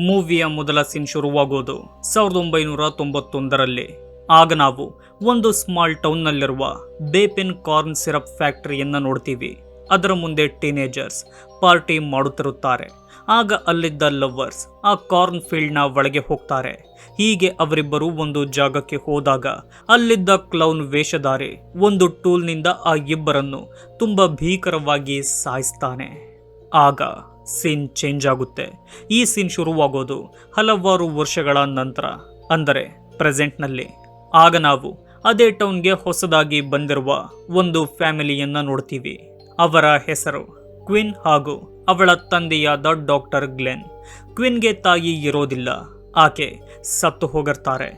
ಮೂವಿಯ ಮೊದಲ ಸೀನ್ ಶುರುವಾಗೋದು 1991ರಲ್ಲಿ. ಆಗ ನಾವು ಒಂದು ಸ್ಮಾಲ್ ಟೌನ್ನಲ್ಲಿರುವ ಬೇಪೆನ್ ಕಾರ್ನ್ ಸಿರಪ್ ಫ್ಯಾಕ್ಟರಿಯನ್ನು ನೋಡ್ತೀವಿ. ಅದರ ಮುಂದೆ ಟೀನೇಜರ್ಸ್ ಪಾರ್ಟಿ ಮಾಡುತ್ತಿರುತ್ತಾರೆ. ಆಗ ಅಲ್ಲಿದ್ದ ಲವ್ವರ್ಸ್ ಆ ಕಾರ್ನ್ ಫೀಲ್ಡ್ನ ಒಳಗೆ ಹೋಗ್ತಾರೆ. ಹೀಗೆ ಅವರಿಬ್ಬರು ಒಂದು ಜಾಗಕ್ಕೆ ಹೋದಾಗ ಅಲ್ಲಿದ್ದ ಕ್ಲೌನ್ ವೇಷಧಾರಿ ಒಂದು ಟೂಲ್ನಿಂದ ಆ ಇಬ್ಬರನ್ನು ತುಂಬ ಭೀಕರವಾಗಿ ಸಾಯಿಸ್ತಾನೆ. ಆಗ ಸೀನ್ ಚೇಂಜ್ ಆಗುತ್ತೆ. ಈ ಸೀನ್ ಶುರುವಾಗೋದು ಹಲವಾರು ವರ್ಷಗಳ ನಂತರ, ಅಂದರೆ ಪ್ರೆಸೆಂಟ್ನಲ್ಲಿ. ಆಗ ನಾವು ಅದೇ ಟೌನ್ಗೆ ಹೊಸದಾಗಿ ಬಂದಿರುವ ಒಂದು ಫ್ಯಾಮಿಲಿಯನ್ನ ನೋಡ್ತೀವಿ. ಅವರ ಹೆಸರು ಕ್ವಿನ್ ಹಾಗೂ ಅವಳ ತಂದೆಯಾದ ಡಾಕ್ಟರ್ ಗ್ಲೆನ್. ಕ್ವಿನ್ಗೆ ತಾಯಿ ಇರೋದಿಲ್ಲ, ಆಕೆ ಸತ್ತು ಹೋಗಿರ್ತಾರೆ.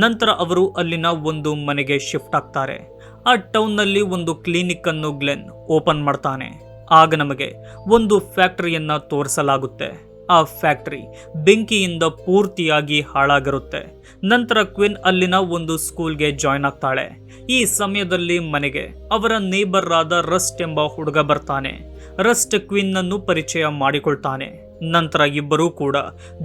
ನಂತರ ಅವರು ಅಲ್ಲಿನ ಒಂದು ಮನೆಗೆ ಶಿಫ್ಟ್ ಆಗ್ತಾರೆ. ಆ ಟೌನ್ನಲ್ಲಿ ಒಂದು ಕ್ಲಿನಿಕ್ ಅನ್ನು ಗ್ಲೆನ್ ಓಪನ್ ಮಾಡ್ತಾನೆ. ಆಗ ನಮಗೆ ಒಂದು ಫ್ಯಾಕ್ಟರಿಯನ್ನ ತೋರಿಸಲಾಗುತ್ತೆ. ಆ ಫ್ಯಾಕ್ಟರಿ ಬೆಂಕಿಯಿಂದ ಪೂರ್ತಿಯಾಗಿ ಹಾಳಾಗಿರುತ್ತೆ. ನಂತರ ಕ್ವಿನ್ ಅಲ್ಲಿನ ಒಂದು ಸ್ಕೂಲ್ಗೆ ಜಾಯ್ನ್ ಆಗ್ತಾಳೆ. ಈ ಸಮಯದಲ್ಲಿ ಮನೆಗೆ ಅವರ ನೇಬರ್ ಆದ ರಸ್ಟ್ ಎಂಬ ಹುಡುಗ ಬರ್ತಾನೆ. ರಸ್ಟ್ ಕ್ವಿನ್ ಅನ್ನು ಪರಿಚಯ ಮಾಡಿಕೊಳ್ತಾನೆ. ನಂತರ ಇಬ್ಬರೂ ಕೂಡ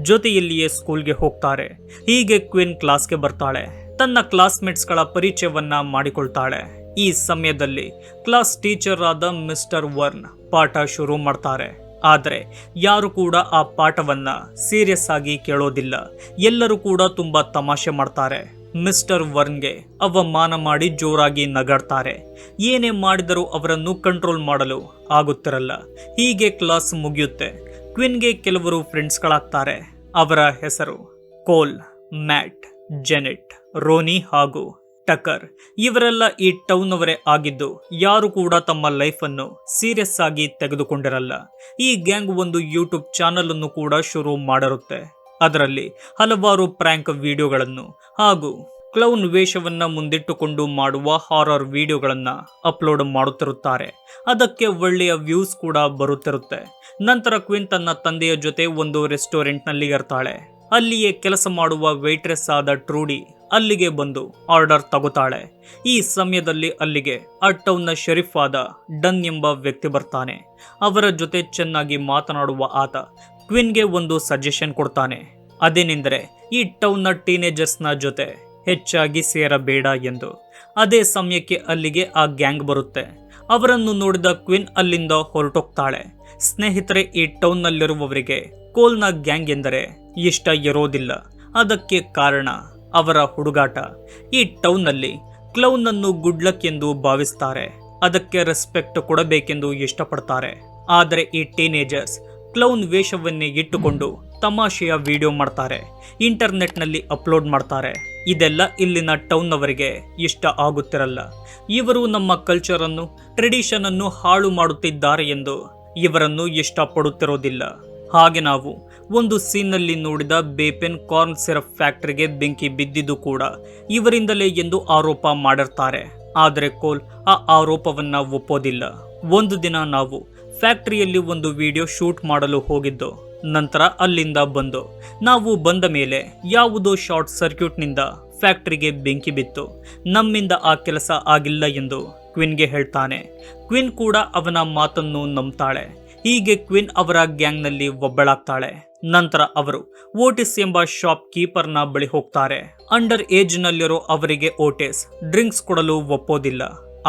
ಜೊತೆಯಲ್ಲಿಯೇ ಸ್ಕೂಲ್ಗೆ ಹೋಗ್ತಾರೆ. ಹೀಗೆ ಕ್ವಿನ್ ಕ್ಲಾಸ್ಗೆ ಬರ್ತಾಳೆ. ತನ್ನ ಕ್ಲಾಸ್ಮೇಟ್ಸ್ಗಳ ಪರಿಚಯವನ್ನ ಮಾಡಿಕೊಳ್ತಾಳೆ. ಈ ಸಮಯದಲ್ಲಿ ಕ್ಲಾಸ್ ಟೀಚರ್ ಆದ ಮಿಸ್ಟರ್ ವರ್ನ್ ಪಾಠ ಶುರು ಮಾಡ್ತಾರೆ. ಆದರೆ ಯಾರು ಕೂಡ ಆ ಪಾಠವನ್ನ ಸೀರಿಯಸ್ ಆಗಿ ಕೇಳೋದಿಲ್ಲ. ಎಲ್ಲರೂ ಕೂಡ ತುಂಬಾ ತಮಾಷೆ ಮಾಡ್ತಾರೆ. ಮಿಸ್ಟರ್ ವರ್ನ್ಗೆ ಅವಮಾನ ಮಾಡಿ ಜೋರಾಗಿ ನಗಾಡ್ತಾರೆ. ಏನೇ ಮಾಡಿದರೂ ಅವರನ್ನು ಕಂಟ್ರೋಲ್ ಮಾಡಲು ಆಗುತ್ತಿರಲ್ಲ. ಹೀಗೆ ಕ್ಲಾಸ್ ಮುಗಿಯುತ್ತೆ. ಕ್ವಿನ್ಗೆ ಕೆಲವರು ಫ್ರೆಂಡ್ಸ್ಗಳಾಗ್ತಾರೆ. ಅವರ ಹೆಸರು ಕೋಲ್, ಮ್ಯಾಟ್, ಜೆನೆಟ್, ರೋನಿ ಹಾಗೂ ಟಕರ್. ಇವರೆಲ್ಲ ಈ ಟೌನ್ ಅವರೇ ಆಗಿದ್ದು ಯಾರು ಕೂಡ ತಮ್ಮ ಲೈಫನ್ನು ಸೀರಿಯಸ್ ಆಗಿ ತೆಗೆದುಕೊಂಡಿರಲ್ಲ. ಈ ಗ್ಯಾಂಗ್ ಒಂದು ಯೂಟ್ಯೂಬ್ ಚಾನಲ್ ಅನ್ನು ಕೂಡ ಶುರು ಮಾಡಿರುತ್ತೆ. ಅದರಲ್ಲಿ ಹಲವಾರು ಪ್ರ್ಯಾಂಕ್ ವಿಡಿಯೋಗಳನ್ನು ಹಾಗೂ ಕ್ಲೌನ್ ವೇಷವನ್ನ ಮುಂದಿಟ್ಟುಕೊಂಡು ಮಾಡುವ ಹಾರರ್ ವಿಡಿಯೋಗಳನ್ನ ಅಪ್ಲೋಡ್ ಮಾಡುತ್ತಿರುತ್ತಾರೆ. ಅದಕ್ಕೆ ಒಳ್ಳೆಯ ವ್ಯೂಸ್ ಕೂಡ ಬರುತ್ತಿರುತ್ತೆ. ನಂತರ ಕ್ವಿನ್ ತನ್ನ ತಂದೆಯ ಜೊತೆ ಒಂದು ರೆಸ್ಟೋರೆಂಟ್ನಲ್ಲಿ ಇರ್ತಾಳೆ. ಅಲ್ಲಿಯೇ ಕೆಲಸ ಮಾಡುವ ವೇಟ್ರೆಸ್ ಆದ ಟ್ರೂಡಿ ಅಲ್ಲಿಗೆ ಬಂದು ಆರ್ಡರ್ ತಗೋತಾಳೆ. ಈ ಸಮಯದಲ್ಲಿ ಅಲ್ಲಿಗೆ ಆ ಟೌನ್ನ ಶರೀಫ್ ಆದ ಡನ್ ಎಂಬ ವ್ಯಕ್ತಿ ಬರ್ತಾನೆ. ಅವರ ಜೊತೆ ಚೆನ್ನಾಗಿ ಮಾತನಾಡುವ ಆತ ಕ್ವಿನ್ಗೆ ಒಂದು ಸಜೆಷನ್ ಕೊಡ್ತಾನೆ. ಅದೇನೆಂದರೆ ಈ ಟೌನ್ನ ಟೀನೇಜರ್ಸ್ನ ಜೊತೆ ಹೆಚ್ಚಾಗಿ ಸೇರಬೇಡ ಎಂದು. ಅದೇ ಸಮಯಕ್ಕೆ ಅಲ್ಲಿಗೆ ಆ ಗ್ಯಾಂಗ್ ಬರುತ್ತೆ. ಅವರನ್ನು ನೋಡಿದ ಕ್ವಿನ್ ಅಲ್ಲಿಂದ ಹೊರಟೋಗ್ತಾಳೆ. ಸ್ನೇಹಿತರೆ, ಈ ಟೌನ್ನಲ್ಲಿರುವವರಿಗೆ ಕೋಲ್ನ ಗ್ಯಾಂಗ್ ಎಂದರೆ ಇಷ್ಟ ಇರೋದಿಲ್ಲ. ಅದಕ್ಕೆ ಕಾರಣ ಅವರ ಹುಡುಗಾಟ. ಈ ಟೌನ್ನಲ್ಲಿ ಕ್ಲೌನ್ ಅನ್ನು ಗುಡ್ ಲಕ್ ಎಂದು ಭಾವಿಸ್ತಾರೆ. ಅದಕ್ಕೆ ರೆಸ್ಪೆಕ್ಟ್ ಕೊಡಬೇಕೆಂದು ಇಷ್ಟಪಡ್ತಾರೆ. ಆದರೆ ಈ ಟೀನೇಜರ್ಸ್ ಕ್ಲೌನ್ ವೇಷವನ್ನೇ ಇಟ್ಟುಕೊಂಡು ತಮಾಷೆಯ ವಿಡಿಯೋ ಮಾಡ್ತಾರೆ, ಇಂಟರ್ನೆಟ್ನಲ್ಲಿ ಅಪ್ಲೋಡ್ ಮಾಡ್ತಾರೆ. ಇದೆಲ್ಲ ಇಲ್ಲಿನ ಟೌನ್ ಅವರಿಗೆ ಇಷ್ಟ ಆಗುತ್ತಿರಲ್ಲ. ಇವರು ನಮ್ಮ ಕಲ್ಚರನ್ನು, ಟ್ರೆಡಿಷನ್ ಅನ್ನು ಹಾಳು ಮಾಡುತ್ತಿದ್ದಾರೆ ಎಂದು ಇವರನ್ನು ಇಷ್ಟಪಡುತ್ತಿರೋದಿಲ್ಲ. ಹಾಗೆ ನಾವು ಒಂದು ಸೀನ್ನಲ್ಲಿ ನೋಡಿದ ಬೇಪೆನ್ ಕಾರ್ನ್ ಸಿರಪ್ ಫ್ಯಾಕ್ಟರಿಗೆ ಬೆಂಕಿ ಬಿದ್ದಿದ್ದು ಕೂಡ ಇವರಿಂದಲೇ ಎಂದು ಆರೋಪ ಮಾಡಿರ್ತಾರೆ. ಆದರೆ ಕೋಲ್ ಆ ಆರೋಪವನ್ನ ಒಪ್ಪೋದಿಲ್ಲ. ಒಂದು ದಿನ ನಾವು ಫ್ಯಾಕ್ಟರಿಯಲ್ಲಿ ಒಂದು ವಿಡಿಯೋ ಶೂಟ್ ಮಾಡಲು ಹೋಗಿದ್ದು. ನಂತರ ಅಲ್ಲಿಂದ ನಾವು ಬಂದ ಮೇಲೆ ಯಾವುದೋ ಶಾರ್ಟ್ ಸರ್ಕ್ಯೂಟ್ನಿಂದ ಫ್ಯಾಕ್ಟರಿಗೆ ಬೆಂಕಿ ಬಿತ್ತು. ನಮ್ಮಿಂದ ಆ ಕೆಲಸ ಆಗಿಲ್ಲ ಎಂದು ಕ್ವಿನ್ಗೆ ಹೇಳ್ತಾನೆ. ಕ್ವಿನ್ ಕೂಡ ಅವನ ಮಾತನ್ನು ನಂಬ್ತಾಳೆ. ಹೀಗೆ ಕ್ವಿನ್ ಅವರ ಗ್ಯಾಂಗ್ನಲ್ಲಿ ಒಬ್ಬಳಾಗ್ತಾಳೆ. ನಂತರ ಅವರು ಓಟಿಸ್ ಎಂಬ ಶಾಪ್ ಕೀಪರ್ನ ಬಳಿ ಹೋಗ್ತಾರೆ. ಅಂಡರ್ ಏಜ್ ನಲ್ಲಿರೋ ಅವರಿಗೆ ಓಟಿಸ್ ಡ್ರಿಂಕ್ಸ್ ಕೊಡಲು ಒಪ್ಪೋದಿಲ್ಲ.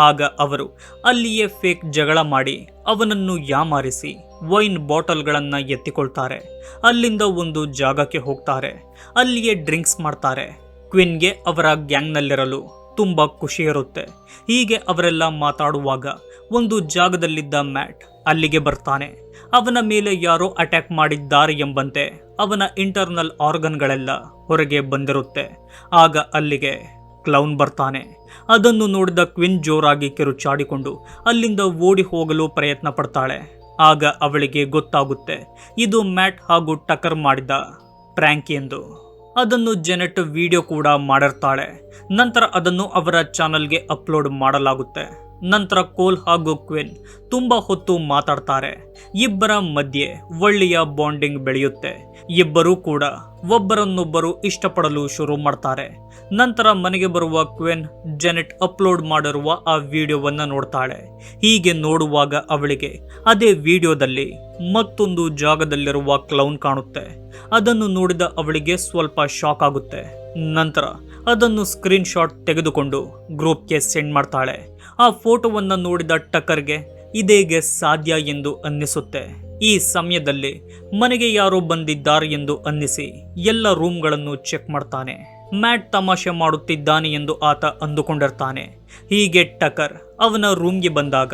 ಆಗ ಅವರು ಅಲ್ಲಿಯೇ ಫೇಕ್ ಜಗಳ ಮಾಡಿ ಅವನನ್ನು ಯಾಮಾರಿಸಿ ವೈನ್ ಬಾಟಲ್ಗಳನ್ನ ಎತ್ತಿಕೊಳ್ತಾರೆ. ಅಲ್ಲಿಂದ ಒಂದು ಜಾಗಕ್ಕೆ ಹೋಗ್ತಾರೆ. ಅಲ್ಲಿಯೇ ಡ್ರಿಂಕ್ಸ್ ಮಾಡ್ತಾರೆ. ಕ್ವಿನ್ಗೆ ಅವರ ಗ್ಯಾಂಗ್ನಲ್ಲಿರಲು ತುಂಬಾ ಖುಷಿ ಇರುತ್ತೆ. ಹೀಗೆ ಅವರೆಲ್ಲ ಮಾತಾಡುವಾಗ ಒಂದು ಜಾಗದಲ್ಲಿದ್ದ ಮ್ಯಾಟ್ ಅಲ್ಲಿಗೆ ಬರ್ತಾನೆ. ಅವನ ಮೇಲೆ ಯಾರೋ ಅಟ್ಯಾಕ್ ಮಾಡಿದ್ದಾರೆ ಎಂಬಂತೆ ಅವನ ಇಂಟರ್ನಲ್ ಆರ್ಗನ್ಗಳೆಲ್ಲ ಹೊರಗೆ ಬಂದಿರುತ್ತೆ. ಆಗ ಅಲ್ಲಿಗೆ ಕ್ಲೌನ್ ಬರ್ತಾನೆ. ಅದನ್ನು ನೋಡಿದ ಕ್ವಿನ್ ಜೋರಾಗಿ ಕಿರುಚಾಡಿಕೊಂಡು ಅಲ್ಲಿಂದ ಓಡಿ ಹೋಗಲು ಪ್ರಯತ್ನ ಪಡ್ತಾಳೆ. ಆಗ ಅವಳಿಗೆ ಗೊತ್ತಾಗುತ್ತೆ ಇದು ಮ್ಯಾಟ್ ಹಾಗೂ ಟಕರ್ ಮಾಡಿದ ಪ್ರ್ಯಾಂಕ್ ಎಂದು. ಅದನ್ನು ಜೆನೆಟ್ ವಿಡಿಯೋ ಕೂಡ ಮಾಡಿರ್ತಾಳೆ. ನಂತರ ಅದನ್ನು ಅವರ ಚಾನಲ್ಗೆ ಅಪ್ಲೋಡ್ ಮಾಡಲಾಗುತ್ತೆ. ನಂತರ ಕೋಲ್ ಹಾಗೂ ಕ್ವಿನ್ ತುಂಬಾ ಹೊತ್ತು ಮಾತಾಡ್ತಾರೆ. ಇಬ್ಬರ ಮಧ್ಯೆ ಒಳ್ಳೆಯ ಬಾಂಡಿಂಗ್ ಬೆಳೆಯುತ್ತೆ. ಇಬ್ಬರೂ ಕೂಡ ಒಬ್ಬರನ್ನೊಬ್ಬರು ಇಷ್ಟಪಡಲು ಶುರು ಮಾಡ್ತಾರೆ. ನಂತರ ಮನೆಗೆ ಬರುವ ಕ್ವಿನ್ ಜೆನೆಟ್ ಅಪ್ಲೋಡ್ ಮಾಡಿರುವ ಆ ವಿಡಿಯೋವನ್ನ ನೋಡ್ತಾಳೆ. ಹೀಗೆ ನೋಡುವಾಗ ಅವಳಿಗೆ ಅದೇ ವಿಡಿಯೋದಲ್ಲಿ ಮತ್ತೊಂದು ಜಾಗದಲ್ಲಿರುವ ಕ್ಲೌನ್ ಕಾಣುತ್ತೆ. ಅದನ್ನು ನೋಡಿದ ಅವಳಿಗೆ ಸ್ವಲ್ಪ ಶಾಕ್ ಆಗುತ್ತೆ. ನಂತರ ಅದನ್ನು ಸ್ಕ್ರೀನ್ ಶಾಟ್ ತೆಗೆದುಕೊಂಡು ಗ್ರೂಪ್ಗೆ ಸೆಂಡ್ ಮಾಡ್ತಾಳೆ. ಆ ಫೋಟೋವನ್ನ ನೋಡಿದ ಟಕ್ಕರ್ಗೆ ಇದೇಗೆ ಸಾಧ್ಯ ಎಂದು ಅನ್ನಿಸುತ್ತೆ. ಈ ಸಮಯದಲ್ಲಿ ಮನೆಗೆ ಯಾರೋ ಬಂದಿದ್ದಾರೆ ಎಂದು ಅನ್ನಿಸಿ ಎಲ್ಲ ರೂಮ್ಗಳನ್ನು ಚೆಕ್ ಮಾಡ್ತಾನೆ. ಮ್ಯಾಟ್ ತಮಾಷೆ ಮಾಡುತ್ತಿದ್ದಾನೆ ಎಂದು ಆತ ಅಂದುಕೊಂಡಿರ್ತಾನೆ. ಹೀಗೆ ಟಕರ್ ಅವನ ರೂಮ್ಗೆ ಬಂದಾಗ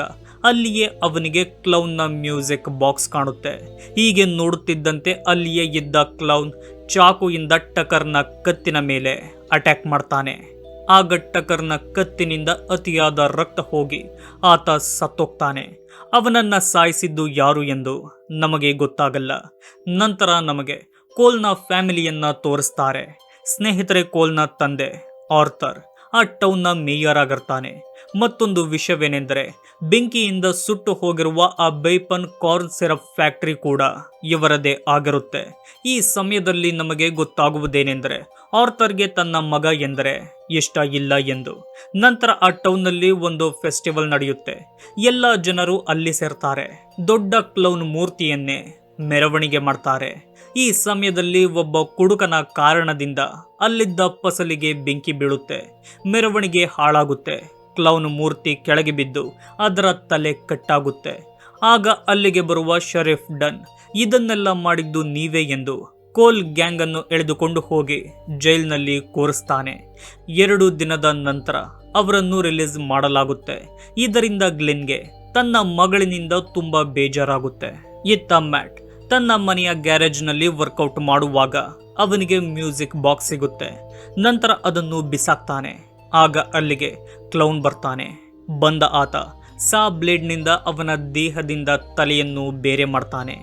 ಅಲ್ಲಿಯೇ ಅವನಿಗೆ ಕ್ಲೌನ್ನ ಮ್ಯೂಸಿಕ್ ಬಾಕ್ಸ್ ಕಾಣುತ್ತೆ. ಹೀಗೆ ನೋಡುತ್ತಿದ್ದಂತೆ ಅಲ್ಲಿಯೇ ಇದ್ದ ಕ್ಲೌನ್ ಚಾಕುಯಿಂದ ಟಕರ್ನ ಕತ್ತಿನ ಮೇಲೆ ಅಟ್ಯಾಕ್ ಮಾಡ್ತಾನೆ. ಆಗ ಟಕರ್ನ ಕತ್ತಿನಿಂದ ಅತಿಯಾದ ರಕ್ತ ಹೋಗಿ ಆತ ಸತ್ತೋಗ್ತಾನೆ. ಅವನನ್ನ ಸಾಯಿಸಿದ್ದು ಯಾರು ಎಂದು ನಮಗೆ ಗೊತ್ತಾಗಲ್ಲ. ನಂತರ ನಮಗೆ ಕೋಲ್ನ ಫ್ಯಾಮಿಲಿಯನ್ನ ತೋರಿಸ್ತಾರೆ. ಸ್ನೇಹಿತರೆ, ಕೋಲ್ನ ತಂದೆ ಆರ್ಥರ್ ಆ ಟೌನ್ನ ಮೇಯರ್ ಆಗಿರ್ತಾನೆ. ಮತ್ತೊಂದು ವಿಷಯವೇನೆಂದರೆ ಬೆಂಕಿಯಿಂದ ಸುಟ್ಟು ಹೋಗಿರುವ ಆ ಬೇಪನ್ ಕಾರ್ನ್ ಸಿರಪ್ ಫ್ಯಾಕ್ಟರಿ ಕೂಡ ಇವರದೇ ಆಗಿರುತ್ತೆ. ಈ ಸಮಯದಲ್ಲಿ ನಮಗೆ ಗೊತ್ತಾಗುವುದೇನೆಂದರೆ ಆರ್ಥರ್ಗೆ ತನ್ನ ಮಗ ಎಂದರೆ ಇಷ್ಟ ಇಲ್ಲ ಎಂದು. ನಂತರ ಆ ಟೌನ್ನಲ್ಲಿ ಒಂದು ಫೆಸ್ಟಿವಲ್ ನಡೆಯುತ್ತೆ. ಎಲ್ಲ ಜನರು ಅಲ್ಲಿ ಸೇರ್ತಾರೆ. ದೊಡ್ಡ ಕ್ಲೌನ್ ಮೂರ್ತಿಯನ್ನೇ ಮೆರವಣಿಗೆ ಮಾಡ್ತಾರೆ. ಈ ಸಮಯದಲ್ಲಿ ಒಬ್ಬ ಕುಡುಕನ ಕಾರಣದಿಂದ ಅಲ್ಲಿದ್ದ ಫಸಲಿಗೆ ಬೆಂಕಿ ಬೀಳುತ್ತೆ. ಮೆರವಣಿಗೆ ಹಾಳಾಗುತ್ತೆ. ಕ್ಲೌನ್ ಮೂರ್ತಿ ಕೆಳಗೆ ಬಿದ್ದು ಅದರ ತಲೆ ಕಟ್ಟಾಗುತ್ತೆ. ಆಗ ಅಲ್ಲಿಗೆ ಬರುವ ಶರೀಫ್ ಡನ್ ಇದನ್ನೆಲ್ಲ ಮಾಡಿದ್ದು ನೀವೇ ಎಂದು ಕೋಲ್ ಗ್ಯಾಂಗ್ ಅನ್ನು ಎಳೆದುಕೊಂಡು ಹೋಗಿ ಜೈಲಿನಲ್ಲಿ ಕೂರಿಸ್ತಾನೆ. 2 ದಿನದ ನಂತರ ಅವರನ್ನು ರಿಲೀಸ್ ಮಾಡಲಾಗುತ್ತೆ. ಇದರಿಂದ ಗ್ಲೆನ್ಗೆ ತನ್ನ ಮಗಳಿನಿಂದ ತುಂಬಾ ಬೇಜಾರಾಗುತ್ತೆ. ಇತ್ತ ಮ್ಯಾಟ್ ತನ್ನ ಮನೆಯ ಗ್ಯಾರೇಜ್ನಲ್ಲಿ ವರ್ಕೌಟ್ ಮಾಡುವಾಗ ಅವನಿಗೆ ಮ್ಯೂಸಿಕ್ ಬಾಕ್ಸ್ ಸಿಗುತ್ತೆ. ನಂತರ ಅದನ್ನು ಬಿಸಾಕ್ತಾನೆ. ಆಗ ಅಲ್ಲಿಗೆ ಕ್ಲೌನ್ ಬರ್ತಾನೆ. ಬಂದ ಆತ ಸಾ ಬ್ಲೇಡ್ನಿಂದ ಅವನ ದೇಹದಿಂದ ತಲೆಯನ್ನು ಬೇರೆ ಮಾಡ್ತಾನೆ.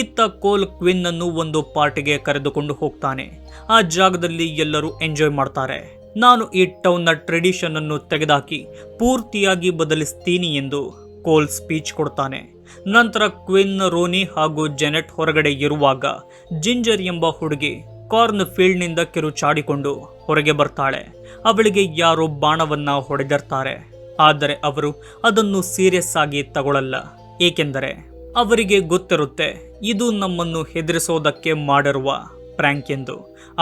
ಇತ್ತ ಕೋಲ್ ಕ್ವಿನ್ ಅನ್ನು ಒಂದು ಪಾರ್ಟಿಗೆ ಕರೆದುಕೊಂಡು ಹೋಗ್ತಾನೆ. ಆ ಜಾಗದಲ್ಲಿ ಎಲ್ಲರೂ ಎಂಜಾಯ್ ಮಾಡ್ತಾರೆ. ನಾನು ಈ ಟೌನ್ನ ಟ್ರೆಡಿಷನ್ ಅನ್ನು ತೆಗೆದುಹಾಕಿ ಪೂರ್ತಿಯಾಗಿ ಬದಲಿಸ್ತೀನಿ ಎಂದು ಕೋಲ್ ಸ್ಪೀಚ್ ಕೊಡ್ತಾನೆ. ನಂತರ ಕ್ವಿನ್, ರೋನಿ ಹಾಗೂ ಜೆನೆಟ್ ಹೊರಗಡೆ ಇರುವಾಗ ಜಿಂಜರ್ ಎಂಬ ಹುಡುಗಿ ಕಾರ್ನ್ ಫೀಲ್ಡ್ನಿಂದ ಕಿರುಚಾಡಿಕೊಂಡು ಹೊರಗೆ ಬರ್ತಾಳೆ. ಅವಳಿಗೆ ಯಾರೋ ಬಾಣವನ್ನ ಹೊಡೆದಿರ್ತಾರೆ. ಆದರೆ ಅವರು ಅದನ್ನು ಸೀರಿಯಸ್ ಆಗಿ ತಗೊಳ್ಳಲ್ಲ. ಏಕೆಂದರೆ ಅವರಿಗೆ ಗೊತ್ತಿರುತ್ತೆ ಇದು ನಮ್ಮನ್ನು ಹೆದರಿಸೋದಕ್ಕೆ ಮಾಡಿರುವ ಪ್ರ್ಯಾಂಕ್ ಎಂದು.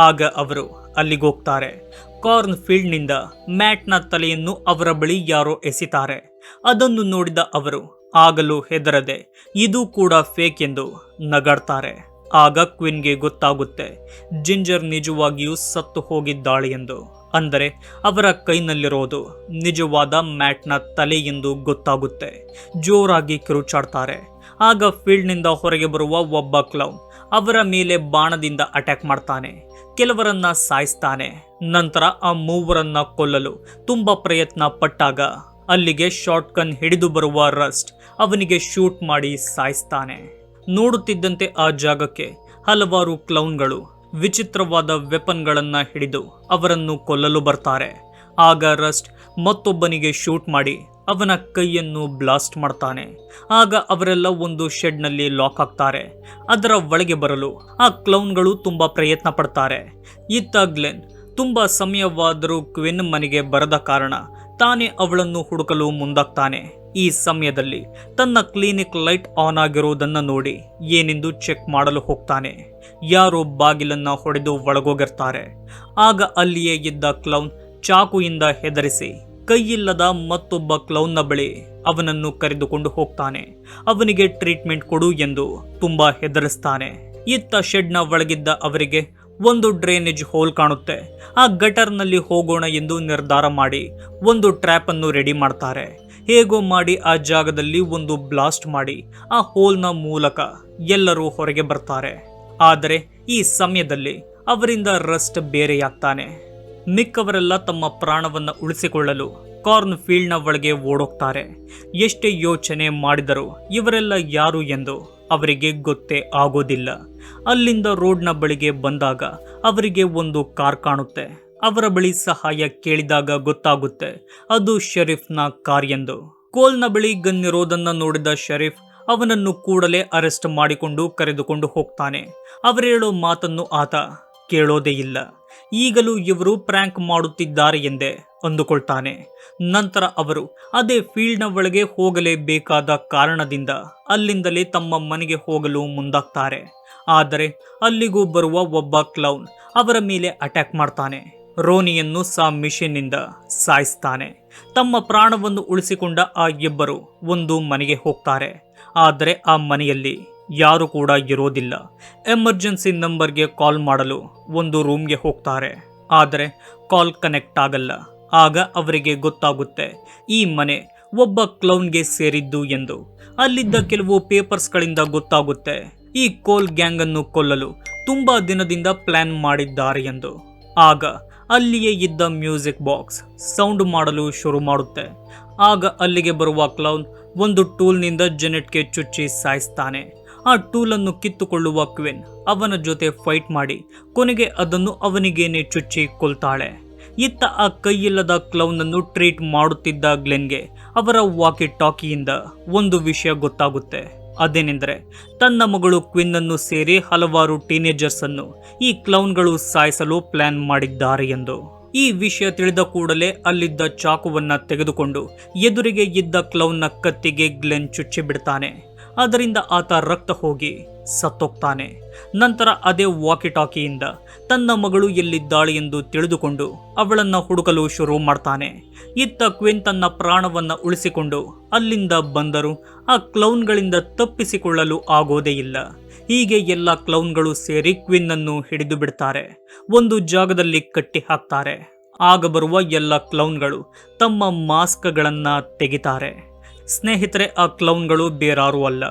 ಆಗ ಅವರು ಅಲ್ಲಿಗೋಗ್ತಾರೆ. ಕಾರ್ನ್ ಫೀಲ್ಡ್ನಿಂದ ಮ್ಯಾಟ್ನ ತಲೆಯನ್ನು ಅವರ ಬಳಿ ಯಾರೋ ಎಸಿತಾರೆ. ಅದನ್ನು ನೋಡಿದ ಅವರು ಆಗಲೂ ಹೆದರದೆ ಇದು ಕೂಡ ಫೇಕ್ ಎಂದು ನಗಾಡ್ತಾರೆ. ಆಗ ಕ್ವಿನ್ಗೆ ಗೊತ್ತಾಗುತ್ತೆ ಜಿಂಜರ್ ನಿಜವಾಗಿಯೂ ಸತ್ತು ಹೋಗಿದ್ದಾಳೆ ಎಂದು. ಅಂದರೆ ಅವರ ಕೈನಲ್ಲಿರೋದು ನಿಜವಾದ ಮ್ಯಾಟ್ನ ತಲೆ ಎಂದು ಗೊತ್ತಾಗುತ್ತೆ. ಜೋರಾಗಿ ಕಿರುಚಾಡ್ತಾರೆ. ಆಗ ಫೀಲ್ಡ್ನಿಂದ ಹೊರಗೆ ಬರುವ ಒಬ್ಬ ಕ್ಲೌನ್ ಅವರ ಮೇಲೆ ಬಾಣದಿಂದ ಅಟ್ಯಾಕ್ ಮಾಡ್ತಾನೆ. ಕೆಲವರನ್ನ ಸಾಯಿಸ್ತಾನೆ. ನಂತರ ಆ ಮೂವರನ್ನ ಕೊಲ್ಲಲು ತುಂಬಾ ಪ್ರಯತ್ನ ಪಟ್ಟಾಗ ಅಲ್ಲಿಗೆ ಶಾರ್ಟ್ ಗನ್ ಹಿಡಿದು ಬರುವ ರಸ್ಟ್ ಅವನಿಗೆ ಶೂಟ್ ಮಾಡಿ ಸಾಯಿಸ್ತಾನೆ. ನೋಡುತ್ತಿದ್ದಂತೆ ಆ ಜಾಗಕ್ಕೆ ಹಲವಾರು ಕ್ಲೌನ್ಗಳು ವಿಚಿತ್ರವಾದ ವೆಪನ್ಗಳನ್ನ ಹಿಡಿದು ಅವರನ್ನು ಕೊಲ್ಲಲು ಬರ್ತಾರೆ. ಆಗ ರಸ್ಟ್ ಮತ್ತೊಬ್ಬನಿಗೆ ಶೂಟ್ ಮಾಡಿ ಅವನ ಕೈಯನ್ನು ಬ್ಲಾಸ್ಟ್ ಮಾಡ್ತಾನೆ. ಆಗ ಅವರೆಲ್ಲ ಒಂದು ಶೆಡ್ನಲ್ಲಿ ಲಾಕ್ ಆಗ್ತಾರೆ. ಅದರ ಒಳಗೆ ಬರಲು ಆ ಕ್ಲೌನ್ಗಳು ತುಂಬಾ ಪ್ರಯತ್ನ ಪಡ್ತಾರೆ. ಇತ್ತ ಗ್ಲೆನ್ ತುಂಬಾ ಸಮಯವಾದರೂ ಕ್ವಿನ್ ಮನೆಗೆ ಬರದ ಕಾರಣ ತಾನೇ ಅವಳನ್ನು ಹುಡುಕಲು ಮುಂದಾಗ್ತಾನೆ. ಈ ಸಮಯದಲ್ಲಿ ತನ್ನ ಕ್ಲಿನಿಕ್ ಲೈಟ್ ಆನ್ ಆಗಿರುವುದನ್ನು ನೋಡಿ ಏನೆಂದು ಚೆಕ್ ಮಾಡಲು ಹೋಗ್ತಾನೆ. ಯಾರೋ ಬಾಗಿಲನ್ನ ಹೊಡೆದು ಒಳಗೋಗಿರ್ತಾರೆ. ಆಗ ಅಲ್ಲಿಯೇ ಇದ್ದ ಕ್ಲೌನ್ ಚಾಕುಯಿಂದ ಹೆದರಿಸಿ ಕೈಯಿಲ್ಲದ ಮತ್ತೊಬ್ಬ ಕ್ಲೌನ್ನ ಬಳಿ ಅವನನ್ನು ಕರೆದುಕೊಂಡು ಹೋಗ್ತಾನೆ. ಅವನಿಗೆ ಟ್ರೀಟ್ಮೆಂಟ್ ಕೊಡು ಎಂದು ತುಂಬಾ ಹೆದರಿಸ್ತಾನೆ. ಇತ್ತ ಶೆಡ್ನ ಒಳಗಿದ್ದ ಅವರಿಗೆ ಒಂದು ಡ್ರೈನೇಜ್ ಹೋಲ್ ಕಾಣುತ್ತೆ. ಆ ಗಟರ್ನಲ್ಲಿ ಹೋಗೋಣ ಎಂದು ನಿರ್ಧಾರ ಮಾಡಿ ಒಂದು ಟ್ರ್ಯಾಪ್ ಅನ್ನು ರೆಡಿ ಮಾಡ್ತಾರೆ. ಹೇಗೋ ಮಾಡಿ ಆ ಜಾಗದಲ್ಲಿ ಒಂದು ಬ್ಲಾಸ್ಟ್ ಮಾಡಿ ಆ ಹೋಲ್ನ ಮೂಲಕ ಎಲ್ಲರೂ ಹೊರಗೆ ಬರ್ತಾರೆ. ಆದರೆ ಈ ಸಮಯದಲ್ಲಿ ಅವರಿಂದ ರಸ್ಟ್ ಬೇರೆಯಾಗ್ತಾನೆ. ಮಿಕ್ಕವರೆಲ್ಲ ತಮ್ಮ ಪ್ರಾಣವನ್ನ ಉಳಿಸಿಕೊಳ್ಳಲು ಕಾರ್ನ್ ಫೀಲ್ಡ್ನ ಒಳಗೆ ಓಡೋಗ್ತಾರೆ. ಎಷ್ಟೇ ಯೋಚನೆ ಮಾಡಿದರೂ ಇವರೆಲ್ಲ ಯಾರು ಎಂದು ಅವರಿಗೆ ಗೊತ್ತೇ ಆಗೋದಿಲ್ಲ. ಅಲ್ಲಿಂದ ರೋಡ್ನ ಬಳಿಗೆ ಬಂದಾಗ ಅವರಿಗೆ ಒಂದು ಕಾರ್ ಕಾಣುತ್ತೆ. ಅವರ ಬಳಿ ಸಹಾಯ ಕೇಳಿದಾಗ ಗೊತ್ತಾಗುತ್ತೆ ಅದು ಶರೀಫ್ನ ಕಾರ್ ಎಂದು. ಕೋಲ್ನ ಬಳಿ ಗನ್ ಇರೋದನ್ನ ನೋಡಿದ ಶರೀಫ್ ಅವನನ್ನು ಕೂಡಲೇ ಅರೆಸ್ಟ್ ಮಾಡಿಕೊಂಡು ಕರೆದುಕೊಂಡು ಹೋಗ್ತಾನೆ. ಅವರೇಳೋ ಮಾತನ್ನು ಆತ ಕೇಳೋದೇ ಇಲ್ಲ. ಈಗಲೂ ಇವರು ಪ್ರ್ಯಾಂಕ್ ಮಾಡುತ್ತಿದ್ದಾರೆ ಎಂದೇ ಅಂದುಕೊಳ್ತಾನೆ. ನಂತರ ಅವರು ಅದೇ ಫೀಲ್ಡ್ನ ಒಳಗೆ ಹೋಗಲೇಬೇಕಾದ ಕಾರಣದಿಂದ ಅಲ್ಲಿಂದಲೇ ತಮ್ಮ ಮನೆಗೆ ಹೋಗಲು ಮುಂದಾಗ್ತಾರೆ. ಆದರೆ ಅಲ್ಲಿಗೂ ಬರುವ ಒಬ್ಬ ಕ್ಲೌನ್ ಅವರ ಮೇಲೆ ಅಟ್ಯಾಕ್ ಮಾಡ್ತಾನೆ. ರೋನಿಯನ್ನು ಮಿಷನ್ನಿಂದ ಸಾಯಿಸ್ತಾನೆ. ತಮ್ಮ ಪ್ರಾಣವನ್ನು ಉಳಿಸಿಕೊಂಡ ಆ ಇಬ್ಬರು ಒಂದು ಮನೆಗೆ ಹೋಗ್ತಾರೆ. ಆದರೆ ಆ ಮನೆಯಲ್ಲಿ ಯಾರು ಕೂಡ ಇರೋದಿಲ್ಲ. ಎಮರ್ಜೆನ್ಸಿ ನಂಬರ್ಗೆ ಕಾಲ್ ಮಾಡಲು ಒಂದು ರೂಮ್ಗೆ ಹೋಗ್ತಾರೆ. ಆದರೆ ಕಾಲ್ ಕನೆಕ್ಟ್ ಆಗಲ್ಲ. ಆಗ ಅವರಿಗೆ ಗೊತ್ತಾಗುತ್ತೆ ಈ ಮನೆ ಒಬ್ಬ ಕ್ಲೌನ್ಗೆ ಸೇರಿದ್ದು ಎಂದು. ಅಲ್ಲಿದ್ದ ಕೆಲವು ಪೇಪರ್ಸ್ಗಳಿಂದ ಗೊತ್ತಾಗುತ್ತೆ ಈ ಕೋಲ್ ಗ್ಯಾಂಗ್ ಅನ್ನು ಕೊಲ್ಲಲು ತುಂಬಾ ದಿನದಿಂದ ಪ್ಲಾನ್ ಮಾಡಿದ್ದಾರೆ ಎಂದು. ಆಗ ಅಲ್ಲಿಯೇ ಇದ್ದ ಮ್ಯೂಸಿಕ್ ಬಾಕ್ಸ್ ಸೌಂಡ್ ಮಾಡಲು ಶುರು ಮಾಡುತ್ತೆ. ಆಗ ಅಲ್ಲಿಗೆ ಬರುವ ಕ್ಲೌನ್ ಒಂದು ಟೂಲ್ನಿಂದ ಜೆನೆಟ್ಗೆ ಚುಚ್ಚಿ ಸಾಯಿಸ್ತಾನೆ. ಆ ಟೂಲನ್ನು ಕಿತ್ತುಕೊಳ್ಳುವ ಕ್ವಿನ್ ಅವನ ಜೊತೆ ಫೈಟ್ ಮಾಡಿ ಕೊನೆಗೆ ಅದನ್ನು ಅವನಿಗೇನೆ ಚುಚ್ಚಿ ಕೊಲ್ತಾಳೆ. ಇತ್ತ ಆ ಕೈಯಿಲ್ಲದ ಕ್ಲೌನ್ ಅನ್ನು ಟ್ರೀಟ್ ಮಾಡುತ್ತಿದ್ದ ಗ್ಲೆನ್ಗೆ ಅವರ ವಾಕಿ ಟಾಕಿಯಿಂದ ಒಂದು ವಿಷಯ ಗೊತ್ತಾಗುತ್ತೆ. ಅದೇನೆಂದರೆ ತನ್ನ ಮಗಳು ಕ್ವಿನ್ ಅನ್ನು ಸೇರಿ ಹಲವಾರು ಟೀನೇಜರ್ಸ್ ಅನ್ನು ಈ ಕ್ಲೌನ್ಗಳು ಸಾಯಿಸಲು ಪ್ಲಾನ್ ಮಾಡಿದ್ದಾರೆ ಎಂದು. ಈ ವಿಷಯ ತಿಳಿದ ಕೂಡಲೇ ಅಲ್ಲಿದ್ದ ಚಾಕುವನ್ನ ತೆಗೆದುಕೊಂಡು ಎದುರಿಗೆ ಇದ್ದ ಕ್ಲೌನ್ನ ಕತ್ತಿಗೆ ಗ್ಲೆನ್ ಚುಚ್ಚಿ ಬಿಡ್ತಾನೆ. ಅದರಿಂದ ಆತ ರಕ್ತ ಹೋಗಿ ಸತ್ತೋಗ್ತಾನೆ. ನಂತರ ಅದೇ ವಾಕಿ ಟಾಕಿಯಿಂದ ತನ್ನ ಮಗಳು ಎಲ್ಲಿದ್ದಾಳೆ ಎಂದು ತಿಳಿದುಕೊಂಡು ಅವಳನ್ನ ಹುಡುಕಲು ಶುರು ಮಾಡ್ತಾನೆ. ಇತ್ತ ಕ್ವಿನ್ ತನ್ನ ಪ್ರಾಣವನ್ನ ಉಳಿಸಿಕೊಂಡು ಅಲ್ಲಿಂದ ಬಂದರೂ ಆ ಕ್ಲೌನ್ಗಳಿಂದ ತಪ್ಪಿಸಿಕೊಳ್ಳಲು ಆಗೋದೇ ಇಲ್ಲ. ಹೀಗೆ ಎಲ್ಲ ಕ್ಲೌನ್ಗಳು ಸೇರಿ ಕ್ವಿನ್ ಅನ್ನು ಹಿಡಿದು ಬಿಡ್ತಾರೆ. ಒಂದು ಜಾಗದಲ್ಲಿ ಕಟ್ಟಿ ಹಾಕ್ತಾರೆ. ಆಗ ಬರುವ ಎಲ್ಲ ಕ್ಲೌನ್ಗಳು ತಮ್ಮ ಮಾಸ್ಕ್ಗಳನ್ನ ತೆಗಿತಾರೆ. ಸ್ನೇಹಿತರೆ, ಆ ಕ್ಲೌನ್ಗಳು ಬೇರಾರೂ ಅಲ್ಲ,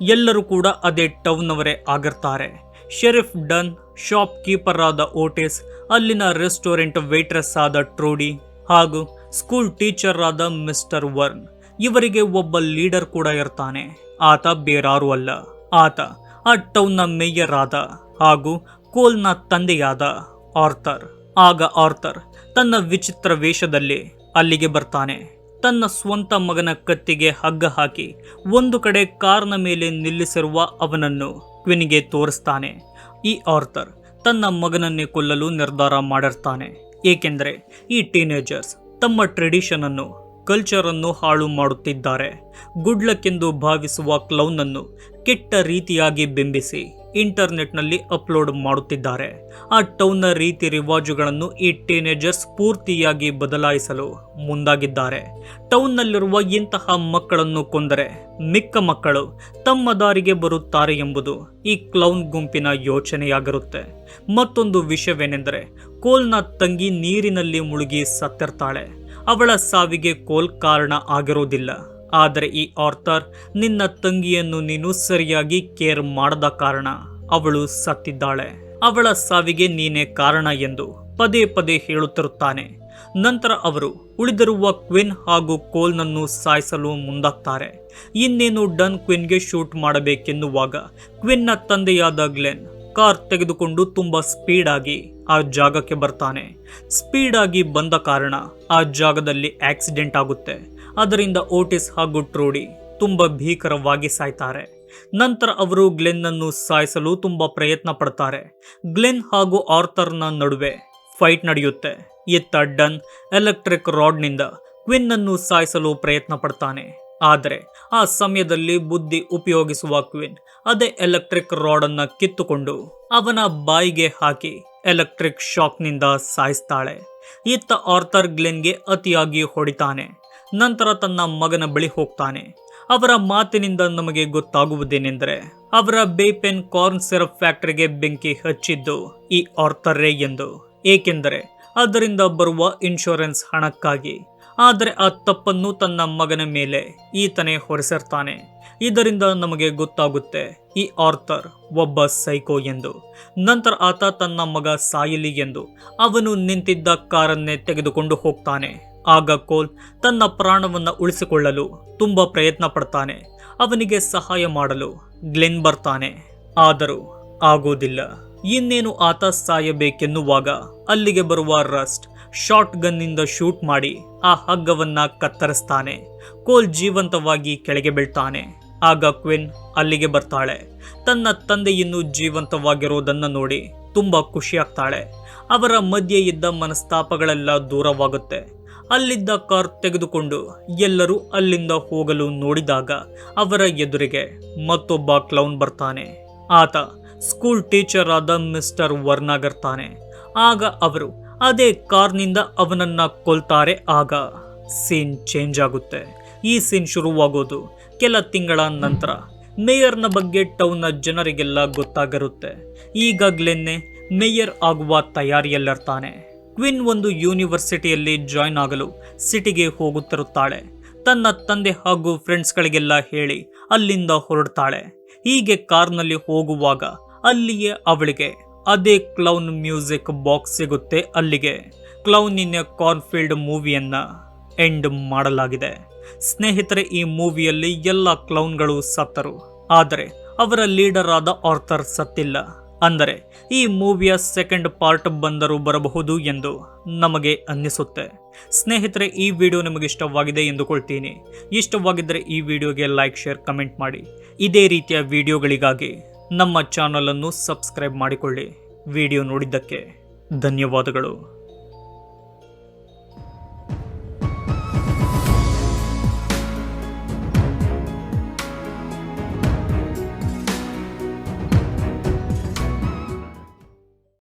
ಎಲ್ಲರೂ ಕೂಡ ಅದೇ ಟೌನ್ನವರೇ ಆಗಿರ್ತಾರೆ. ಶೆರೀಫ್ ಡನ್, ಶಾಪ್ ಕೀಪರ್ ಆದ ಓಟಿಸ್, ಅಲ್ಲಿನ ರೆಸ್ಟೋರೆಂಟ್ ವೇಟ್ರೆಸ್ ಆದ ಟ್ರೂಡಿ ಹಾಗೂ ಸ್ಕೂಲ್ ಟೀಚರ್ ಆದ ಮಿಸ್ಟರ್ ವರ್ನ್. ಇವರಿಗೆ ಒಬ್ಬ ಲೀಡರ್ ಕೂಡ ಇರ್ತಾನೆ. ಆತ ಬೇರಾರೂ ಅಲ್ಲ, ಆತ ಆ ಟೌನ್ನ ಮೇಯರ್ ಆದ ಹಾಗೂ ಕೋಲ್ನ ತಂದೆಯಾದ ಆರ್ಥರ್. ಆಗ ಆರ್ಥರ್ ತನ್ನ ವಿಚಿತ್ರ ವೇಷದಲ್ಲಿ ಅಲ್ಲಿಗೆ ಬರ್ತಾನೆ. ತನ್ನ ಸ್ವಂತ ಮಗನ ಕತ್ತಿಗೆ ಹಗ್ಗ ಹಾಕಿ ಒಂದು ಕಡೆ ಕಾರ್ನ ಮೇಲೆ ನಿಲ್ಲಿಸಿರುವ ಅವನನ್ನು ಕ್ವಿನ್ಗೆ ತೋರಿಸ್ತಾನೆ. ಈ ಆರ್ಥರ್ ತನ್ನ ಮಗನನ್ನೇ ಕೊಲ್ಲಲು ನಿರ್ಧಾರ ಮಾಡಿರ್ತಾನೆ. ಏಕೆಂದರೆ ಈ ಟೀನೇಜರ್ಸ್ ತಮ್ಮ ಟ್ರೆಡಿಷನ್ ಅನ್ನು, ಕಲ್ಚರ್ ಅನ್ನು ಹಾಳು ಮಾಡುತ್ತಿದ್ದಾರೆ. ಗುಡ್ಲಕ್ ಎಂದು ಭಾವಿಸುವ ಕ್ಲೌನ್ ಅನ್ನು ಕೆಟ್ಟ ರೀತಿಯಾಗಿ ಬಿಂಬಿಸಿ ಇಂಟರ್ನೆಟ್ನಲ್ಲಿ ಅಪ್ಲೋಡ್ ಮಾಡುತ್ತಿದ್ದಾರೆ. ಆ ಟೌನ್ನ ರೀತಿ ರಿವಾಜುಗಳನ್ನು ಈ ಟೀನೇಜರ್ಸ್ ಪೂರ್ತಿಯಾಗಿ ಬದಲಾಯಿಸಲು ಮುಂದಾಗಿದ್ದಾರೆ. ಟೌನ್ನಲ್ಲಿರುವ ಇಂತಹ ಮಕ್ಕಳನ್ನು ಕೊಂದರೆ ಮಿಕ್ಕ ಮಕ್ಕಳು ತಮ್ಮ ದಾರಿಗೆ ಬರುತ್ತಾರೆ ಎಂಬುದು ಈ ಕ್ಲೌನ್ ಗುಂಪಿನ ಯೋಚನೆಯಾಗಿರುತ್ತೆ. ಮತ್ತೊಂದು ವಿಷಯವೇನೆಂದರೆ ಕೋಲ್ನ ತಂಗಿ ನೀರಿನಲ್ಲಿ ಮುಳುಗಿ ಸತ್ತಿರ್ತಾಳೆ. ಅವಳ ಸಾವಿಗೆ ಕೋಲ್ ಕಾರಣ ಆಗಿರೋದಿಲ್ಲ. ಆದರೆ ಈ ಆರ್ಥರ್ ನಿನ್ನ ತಂಗಿಯನ್ನು ನೀನು ಸರಿಯಾಗಿ ಕೇರ್ ಮಾಡದ ಕಾರಣ ಅವಳು ಸತ್ತಿದ್ದಾಳೆ, ಅವಳ ಸಾವಿಗೆ ನೀನೇ ಕಾರಣ ಎಂದು ಪದೇ ಪದೇ ಹೇಳುತ್ತಿರುತ್ತಾನೆ. ನಂತರ ಅವರು ಉಳಿದಿರುವ ಕ್ವಿನ್ ಹಾಗೂ ಕೋಲ್ನನ್ನು ಸಾಯಿಸಲು ಮುಂದಾಗ್ತಾರೆ. ಇನ್ನೇನು ಡನ್ ಕ್ವಿನ್ಗೆ ಶೂಟ್ ಮಾಡಬೇಕೆನ್ನುವಾಗ ಕ್ವಿನ್ನ ತಂದೆಯಾದ ಗ್ಲೆನ್ ಕಾರ್ ತೆಗೆದುಕೊಂಡು ತುಂಬಾ ಸ್ಪೀಡ್ ಆಗಿ ಆ ಜಾಗಕ್ಕೆ ಬರ್ತಾನೆ. ಸ್ಪೀಡ್ ಆಗಿ ಬಂದ ಕಾರಣ ಆ ಜಾಗದಲ್ಲಿ ಆಕ್ಸಿಡೆಂಟ್ ಆಗುತ್ತೆ. ಅದರಿಂದ ಓಟಿಸ್ ಹಾಗೂ ಟ್ರೂಡಿ ತುಂಬಾ ಭೀಕರವಾಗಿ ಸಾಯ್ತಾರೆ. ನಂತರ ಅವರು ಗ್ಲೆನ್ ಅನ್ನು ಸಾಯಿಸಲು ತುಂಬಾ ಪ್ರಯತ್ನ ಪಡ್ತಾರೆ. ಗ್ಲೆನ್ ಹಾಗೂ ಆರ್ಥರ್ನ ನಡುವೆ ಫೈಟ್ ನಡೆಯುತ್ತೆ. ಇತ್ತ ಡನ್ ಎಲೆಕ್ಟ್ರಿಕ್ ರಾಡ್ನಿಂದ ಕ್ವಿನ್ ಅನ್ನು ಸಾಯಿಸಲು ಪ್ರಯತ್ನ ಪಡ್ತಾನೆ. ಆದರೆ ಆ ಸಮಯದಲ್ಲಿ ಬುದ್ಧಿ ಉಪಯೋಗಿಸುವ ಕ್ವಿನ್ ಅದೇ ಎಲೆಕ್ಟ್ರಿಕ್ ರಾಡ್ ಅನ್ನ ಕಿತ್ತುಕೊಂಡು ಅವನ ಬಾಯಿಗೆ ಹಾಕಿ ಎಲೆಕ್ಟ್ರಿಕ್ ಶಾಕ್ನಿಂದ ಸಾಯಿಸ್ತಾಳೆ. ಇತ್ತ ಆರ್ಥರ್ ಗ್ಲೆನ್ಗೆ ಅತಿಯಾಗಿ ಹೊಡಿತಾನೆ. ನಂತರ ತನ್ನ ಮಗನ ಬಳಿ ಹೋಗ್ತಾನೆ. ಅವರ ಮಾತಿನಿಂದ ನಮಗೆ ಗೊತ್ತಾಗುವುದೇನೆಂದರೆ ಅವರ ಬೇಪೆನ್ ಕಾರ್ನ್ ಸಿರಪ್ ಫ್ಯಾಕ್ಟರಿಗೆ ಬೆಂಕಿ ಹಚ್ಚಿದ್ದು ಈ ಆರ್ಥರ್ರೇ ಎಂದು. ಏಕೆಂದರೆ ಅದರಿಂದ ಬರುವ ಇನ್ಶೂರೆನ್ಸ್ ಹಣಕ್ಕಾಗಿ. ಆದರೆ ಆ ತಪ್ಪನ್ನು ತನ್ನ ಮಗನ ಮೇಲೆ ಈತನೇ ಹೊರಿಸಿರ್ತಾನೆ. ಇದರಿಂದ ನಮಗೆ ಗೊತ್ತಾಗುತ್ತೆ ಈ ಆರ್ಥರ್ ಒಬ್ಬ ಸೈಕೋ ಎಂದು. ನಂತರ ಆತ ತನ್ನ ಮಗ ಸಾಯಲಿ ಎಂದು ಅವನು ನಿಂತಿದ್ದ ಕಾರನ್ನೇ ತೆಗೆದುಕೊಂಡು ಹೋಗ್ತಾನೆ. ಆಗ ಕೋಲ್ ತನ್ನ ಪ್ರಾಣವನ್ನ ಉಳಿಸಿಕೊಳ್ಳಲು ತುಂಬಾ ಪ್ರಯತ್ನ ಪಡ್ತಾನೆ. ಅವನಿಗೆ ಸಹಾಯ ಮಾಡಲು ಗ್ಲೆನ್ ಬರ್ತಾನೆ. ಆದರೂ ಆಗೋದಿಲ್ಲ. ಇನ್ನೇನು ಆತ ಸಾಯಬೇಕೆನ್ನುವಾಗ ಅಲ್ಲಿಗೆ ಬರುವ ರಸ್ಟ್ ಶಾರ್ಟ್ ಗನ್ನಿಂದ ಶೂಟ್ ಮಾಡಿ ಆ ಹಗ್ಗವನ್ನ ಕತ್ತರಿಸ್ತಾನೆ. ಕೋಲ್ ಜೀವಂತವಾಗಿ ಕೆಳಗೆ ಬೀಳ್ತಾನೆ. ಆಗ ಕ್ವಿನ್ ಅಲ್ಲಿಗೆ ಬರ್ತಾಳೆ. ತನ್ನ ತಂದೆ ಇನ್ನೂ ಜೀವಂತವಾಗಿರೋದನ್ನ ನೋಡಿ ತುಂಬಾ ಖುಷಿಯಾಗ್ತಾಳೆ. ಅವರ ಮಧ್ಯೆ ಇದ್ದ ಮನಸ್ತಾಪಗಳೆಲ್ಲ ದೂರವಾಗುತ್ತೆ. ಅಲ್ಲಿದ್ದ ಕಾರ್ ತೆಗೆದುಕೊಂಡು ಎಲ್ಲರೂ ಅಲ್ಲಿಂದ ಹೋಗಲು ನೋಡಿದಾಗ ಅವರ ಎದುರಿಗೆ ಮತ್ತೊಬ್ಬ ಕ್ಲೌನ್ ಬರ್ತಾನೆ. ಆತ ಸ್ಕೂಲ್ ಟೀಚರ್ ಆದ ಮಿಸ್ಟರ್ ವರ್ನಾಗರ್ ತಾನೆ. ಆಗ ಅವರು ಅದೇ ಕಾರ್ನಿಂದ ಅವನನ್ನ ಕೊಲ್ತಾರೆ. ಆಗ ಸೀನ್ ಚೇಂಜ್ ಆಗುತ್ತೆ. ಈ ಸೀನ್ ಶುರುವಾಗೋದು ಕೆಲ ತಿಂಗಳ ನಂತರ. ಮೇಯರ್ನ ಬಗ್ಗೆ ಟೌನ್ನ ಜನರಿಗೆಲ್ಲ ಗೊತ್ತಾಗಿರುತ್ತೆ. ಈಗಾಗ್ಲೇನೆ ಮೇಯರ್ ಆಗುವ ತಯಾರಿಯಲ್ಲಿರ್ತಾನೆ. ಕ್ವಿನ್ ಒಂದು ಯೂನಿವರ್ಸಿಟಿಯಲ್ಲಿ ಜಾಯ್ನ್ ಆಗಲು ಸಿಟಿಗೆ ಹೋಗುತ್ತಿರುತ್ತಾಳೆ. ತನ್ನ ತಂದೆ ಹಾಗೂ ಫ್ರೆಂಡ್ಸ್ಗಳಿಗೆಲ್ಲ ಹೇಳಿ ಅಲ್ಲಿಂದ ಹೊರಡ್ತಾಳೆ. ಹೀಗೆ ಕಾರ್ನಲ್ಲಿ ಹೋಗುವಾಗ ಅಲ್ಲಿಯೇ ಅವಳಿಗೆ ಅದೇ ಕ್ಲೌನ್ ಮ್ಯೂಸಿಕ್ ಬಾಕ್ಸ್ ಸಿಗುತ್ತೆ. ಅಲ್ಲಿಗೆ ಕ್ಲೌನ್ ಇನ್ ಎ ಕಾರ್ನ್ಫೀಲ್ಡ್ ಮೂವಿಯನ್ನ ಎಂಡ್ ಮಾಡಲಾಗಿದೆ. ಸ್ನೇಹಿತರೆ, ಈ ಮೂವಿಯಲ್ಲಿ ಎಲ್ಲ ಕ್ಲೌನ್ಗಳು ಸತ್ತರು, ಆದರೆ ಅವರ ಲೀಡರ್ ಆದ ಆರ್ಥರ್ ಸತ್ತಿಲ್ಲ. ಅಂದರೆ ಈ ಮೂವಿಯ ಸೆಕೆಂಡ್ ಪಾರ್ಟ್ ಬಂದರೂ ಬರಬಹುದು ಎಂದು ನಮಗೆ ಅನ್ನಿಸುತ್ತೆ. ಸ್ನೇಹಿತರೆ, ಈ ವಿಡಿಯೋ ನಿಮಗೆ ಇಷ್ಟವಾಗಿದೆ ಎಂದುಕೊಳ್ತೀನಿ. ಇಷ್ಟವಾಗಿದ್ದರೆ ಈ ವಿಡಿಯೋಗೆ ಲೈಕ್, ಶೇರ್, ಕಮೆಂಟ್ ಮಾಡಿ. ಇದೇ ರೀತಿಯ ವಿಡಿಯೋಗಳಿಗಾಗಿ ನಮ್ಮ ಚಾನಲ್ ಅನ್ನು ಸಬ್ಸ್ಕ್ರೈಬ್ ಮಾಡಿಕೊಳ್ಳಿ. ವಿಡಿಯೋ ನೋಡಿದ್ದಕ್ಕೆ ಧನ್ಯವಾದಗಳು.